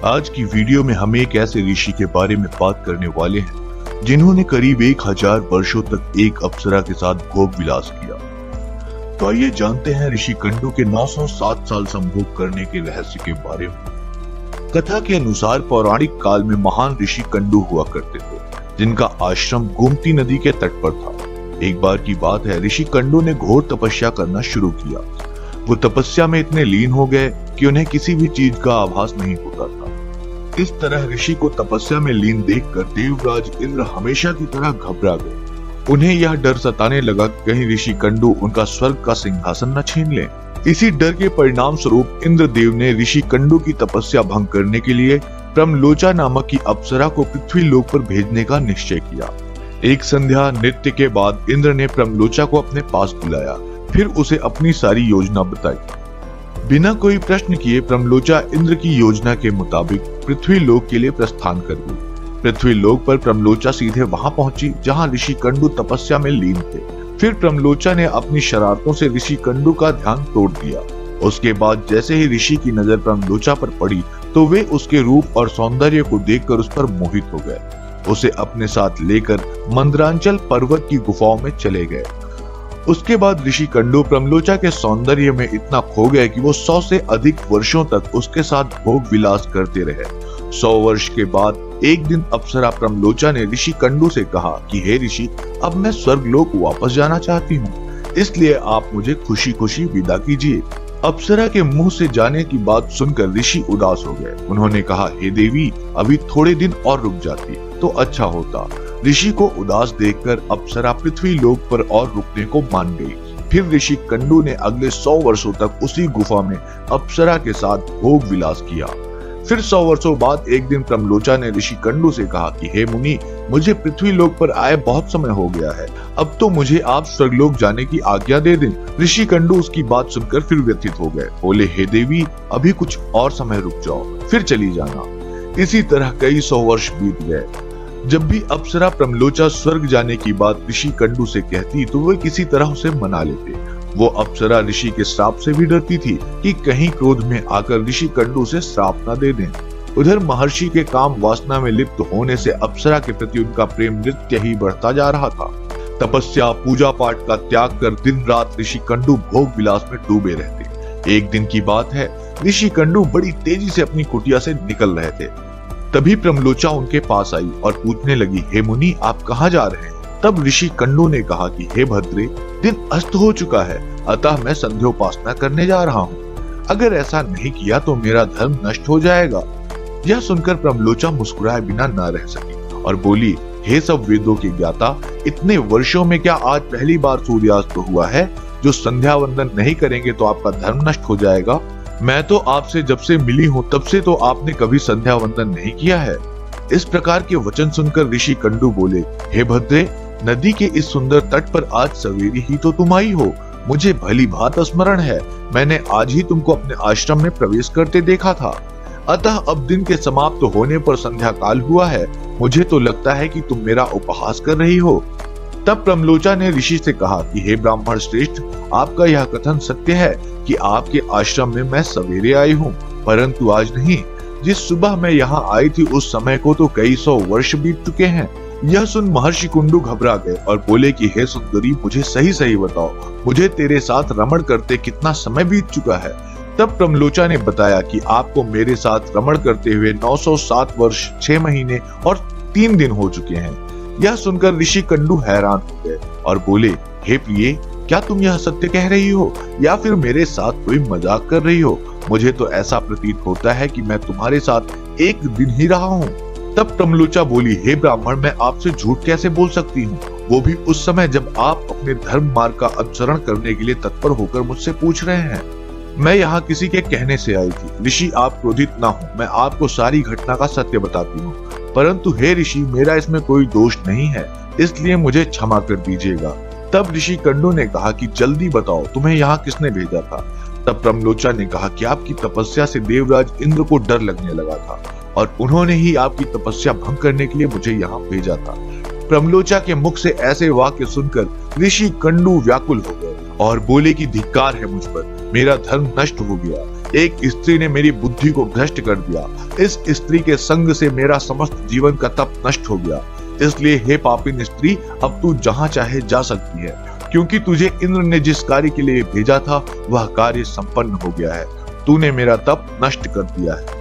आज की वीडियो में हम एक ऐसे ऋषि के बारे में बात करने वाले हैं जिन्होंने करीब 1000 वर्षों तक एक अप्सरा के साथ भोग विलास किया। तो आइए जानते हैं ऋषि कंडू के 907 साल संभोग करने के रहस्य के बारे में। कथा के अनुसार पौराणिक काल में महान ऋषि कंडू हुआ करते थे, जिनका आश्रम गोमती नदी के तट पर था। एक बार की बात है, ऋषि कंडू ने घोर तपस्या करना शुरू किया। वो तपस्या में इतने लीन हो गए कि उन्हें किसी भी चीज का आभास नहीं होता था। इस तरह ऋषि को तपस्या में लीन देखकर देवराज इंद्र हमेशा की तरह घबरा गए। उन्हें यह डर सताने लगा कि कहीं ऋषि कंडू उनका स्वर्ग का सिंहासन न छीन ले। इसी डर के परिणाम स्वरूप इंद्रदेव ने ऋषि कंडू की तपस्या भंग करने के लिए प्रमलोचा नामक की अप्सरा को पृथ्वी लोक पर भेजने का निश्चय किया। एक संध्या नृत्य के बाद इंद्र ने प्रमलोचा को अपने पास बुलाया, फिर उसे अपनी सारी योजना बताई। बिना कोई प्रश्न किए प्रमलोचा इंद्र की योजना के मुताबिक पृथ्वी लोक के लिए प्रस्थान कर गई। पृथ्वी लोक पर प्रमलोचा सीधे वहां पहुंची जहां ऋषि कंडू तपस्या में लीन थे। फिर प्रमलोचा ने अपनी शरारतों से ऋषि कंडू का ध्यान तोड़ दिया। उसके बाद जैसे ही ऋषि की नजर प्रमलोचा पर पड़ी तो वे उसके रूप और सौंदर्य को देखकर उस पर मोहित हो गए। उसे अपने साथ लेकर मंदरांचल पर्वत की गुफाओं में चले गए। उसके बाद ऋषि कंडू प्रमलोचा के सौंदर्य में इतना खो गए कि वो 100 से अधिक वर्षों तक उसके साथ भोग विलास करते रहे। 100 वर्ष के बाद एक दिन अप्सरा प्रमलोचा ने ऋषि कंडू से कहा कि हे ऋषि, अब मैं स्वर्गलोक वापस जाना चाहती हूँ, इसलिए आप मुझे खुशी खुशी विदा कीजिए। अप्सरा के मुंह से जाने की बात सुनकर ऋषि उदास हो गए। उन्होंने कहा, हे देवी, अभी थोड़े दिन और रुक जाती तो अच्छा होता। ऋषि को उदास देखकर अप्सरा पृथ्वी लोक पर और रुकने को मान गई। फिर ऋषि कंडू ने अगले 100 वर्षों तक उसी गुफा में अप्सरा के साथ भोग विलास किया। फिर 100 वर्षों बाद एक दिन प्रमलोचा ने ऋषि कंडू से कहा कि हे मुनि, मुझे पृथ्वी लोक पर आए बहुत समय हो गया है, अब तो मुझे आप स्वर्गलोक जाने की आज्ञा दे दें। ऋषि कंडू उसकी बात सुनकर फिर व्यथित हो गए। बोले, हे देवी, अभी कुछ और समय रुक जाओ, फिर चली जाना। इसी तरह कई 100 वर्ष बीत गए। जब भी अप्सरा प्रमलोचा स्वर्ग जाने की बात ऋषि कंडू से कहती तो वे किसी तरह उसे मना लेते। वो अप्सरा ऋषि के श्राप से भी डरती थी कि कहीं क्रोध में आकर ऋषि कंडू से श्राप न दे दें। उधर महर्षि के काम वासना में लिप्त होने से अप्सरा के प्रति उनका प्रेम नित्य ही बढ़ता जा रहा था। तपस्या पूजा पाठ का त्याग कर दिन रात ऋषि कंडू भोग विलास में डूबे रहते। एक दिन की बात है, ऋषि कंडू बड़ी तेजी से अपनी कुटिया से निकल रहे थे। तभी प्रमलोचा उनके पास आई और पूछने लगी, हे मुनि, आप कहाँ जा रहे हैं? तब ऋषि कंडू ने कहा कि हे भद्रे, दिन अस्त हो चुका है, अतः मैं संध्योपासना करने जा रहा हूँ। अगर ऐसा नहीं किया तो मेरा धर्म नष्ट हो जाएगा। यह सुनकर प्रमलोचा मुस्कुराए बिना न रह सकी और बोली, हे सब वेदों के ज्ञाता, इतने वर्षों में क्या आज पहली बार सूर्यास्त हुआ है? जो संध्या वंदन नहीं करेंगे तो आपका धर्म नष्ट हो जाएगा। मैं तो आपसे जब से मिली हूँ तब से तो आपने कभी संध्या वंदन नहीं किया है। इस प्रकार के वचन सुनकर ऋषि कंडू बोले, हे भद्रे, नदी के इस सुंदर तट पर आज सवेरे ही तो तुम आई हो। मुझे भली भांति स्मरण है, मैंने आज ही तुमको अपने आश्रम में प्रवेश करते देखा था। अतः अब दिन के समाप्त होने पर संध्या काल हुआ है। मुझे तो लगता है कि तुम मेरा उपहास कर रही हो। तब प्रमलोचा ने ऋषि से कहा कि हे ब्राह्मण श्रेष्ठ, आपका यह कथन सत्य है कि आपके आश्रम में मैं सवेरे आई हूँ, परंतु आज नहीं। जिस सुबह मैं यहाँ आई थी उस समय को तो कई 100 वर्ष बीत चुके हैं। यह सुन महर्षि कुंडू घबरा गए और बोले कि हे सुंदरी, मुझे सही सही बताओ, मुझे तेरे साथ रमण करते कितना समय बीत चुका है? तब प्रमलोचा ने बताया कि आपको मेरे साथ रमण करते हुए 907 वर्ष 6 महीने और 3 दिन हो चुके हैं। यह सुनकर ऋषि कंडू हैरान हो गए और बोले, हे प्रिय, क्या तुम यह सत्य कह रही हो या फिर मेरे साथ कोई मजाक कर रही हो? मुझे तो ऐसा प्रतीत होता है कि मैं तुम्हारे साथ एक दिन ही रहा हूँ। तब प्रमलोचा बोली, हे ब्राह्मण, मैं आपसे झूठ कैसे बोल सकती हूँ, वो भी उस समय जब आप अपने धर्म मार्ग का अनुसरण करने के लिए तत्पर होकर मुझसे पूछ रहे हैं। मैं यहाँ किसी के कहने से आई थी। ऋषि, आप क्रोधित ना हो, मैं आपको सारी घटना का सत्य बताती हूँ। परंतु हे ऋषि, मेरा इसमें कोई दोष नहीं है, इसलिए मुझे क्षमा कर दीजिएगा। तब ऋषि कंडू ने कहा कि जल्दी बताओ, तुम्हें यहाँ किसने भेजा था? तब प्रमलोचा ने कहा कि आपकी तपस्या से देवराज इंद्र को डर लगने लगा था और उन्होंने ही आपकी तपस्या भंग करने के लिए मुझे यहाँ भेजा था। प्रमलोचा के मुख से ऐसे वाक्य सुनकर ऋषि कंडू व्याकुल हो गए और बोले कि धिक्कार है मुझ पर, मेरा धर्म नष्ट हो गया। एक स्त्री ने मेरी बुद्धि को भ्रष्ट कर दिया। इस स्त्री के संग से मेरा समस्त जीवन का तप नष्ट हो गया। इसलिए हे पापिन स्त्री, अब तू जहां चाहे जा सकती है, क्योंकि तुझे इंद्र ने जिस कार्य के लिए भेजा था वह कार्य संपन्न हो गया है। तूने मेरा तप नष्ट कर दिया है।